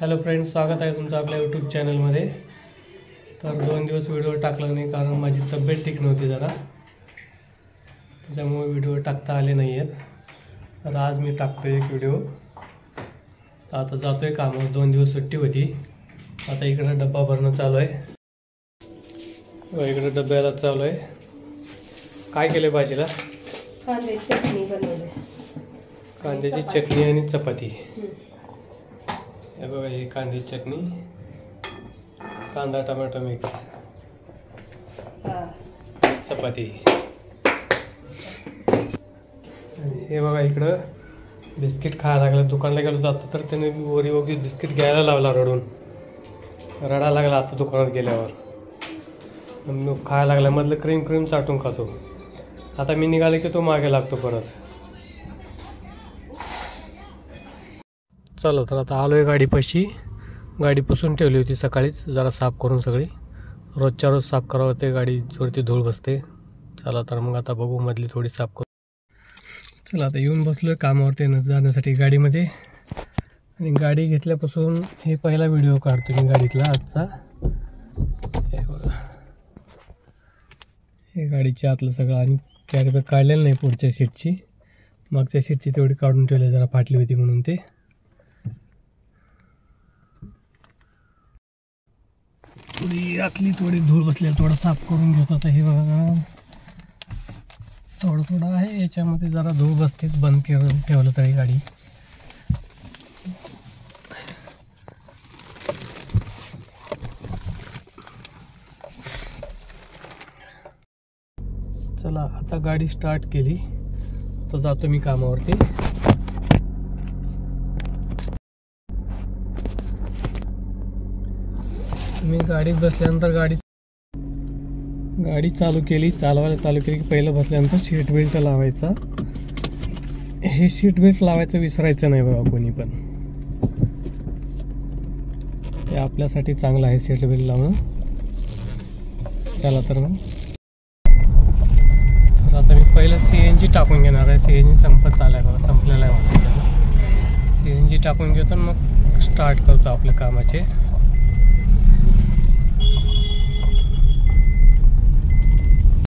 Hello friends, स्वागत आहे तुमचं आपल्या यूट्यूब चॅनलमध्ये। तर 2 दिवस व्हिडिओ टाकला नाही कारण माझी तब्येत ठीक नव्हती जरा, त्याच्यामुळे व्हिडिओ टाकता आले नाही आहेत। तर आज मी टाकतोय एक व्हिडिओ। आता जातोय कामावर, 2 दिवस सुट्टी होती। आता इकडे डब्बा भरणं चालू आहे व इकडे डब्याला चालू आहे। काय केले भाजीला? कांद्याची चटणी बनवली, कांद्याची चटणी आणि चपाती। हे बघा, ही कांद्याची चटणी, कांदा टोमॅटो मिक्स, चपाती। हे बघा, इकडं बिस्किट खायला लागला। दुकानला गेलो जातो तर त्याने ओरिओ बिस्किट घ्यायला लावला, रडायला लागला। आता दुकानात गेल्यावर खायला लागला, मधलं क्रीम चाटून खातो। आता मी निघाले की तो मागे लागतो परत। चला, तर आता आलोय गाडीपाशी। गाडी पुसून ठेवली होती सकाळीच, जरा साफ करून सगळी। रोजच्या रोज साफ करावं ते, गाडीवरती धूळ बसते। चला, तर मग आता बघू, मधली थोडी साफ करू। चला, आता येऊन बसलोय कामावरती जाण्यासाठी गाडीमध्ये। आणि गाडी घेतल्यापासून हे पहिला व्हिडिओ काढतो मी गाडीतला आजचा। हे बघा, हे गाडीच्या आतलं सगळं, आणि कॅरी बॅग काढलेलं नाही पुढच्या सीटची, मागच्या सीटची तेवढी काढून ठेवली, जरा फाटली होती म्हणून। ते आतली थोडी धूळ बसली, थोडं साफ करून घेतो आता। हे बघा, थोडं आहे याच्यामध्ये, जरा धूळ बसतेच। बंद करून ठेवलं तरी गाडी। चला, आता गाडी स्टार्ट केली तर जातो मी कामावरती। मी गाडीत बसल्यानंतर गाडी चालवायला चालू केली की पहिलं बसल्यानंतर सीट बेल्ट लावायचा। हे सीट बेल्ट लावायचं विसरायचं नाही बघा कोणी पण, ते आपल्यासाठी चांगलं आहे सीट बेल्ट लावणं। चला, तर मग आता मी पहिलं CNG टाकून घेणार आहे। CNG संपत आलाय बघा, संपलेला आहे मला। CNG टाकून घेतो, मग स्टार्ट करतो आपल्या कामाचे।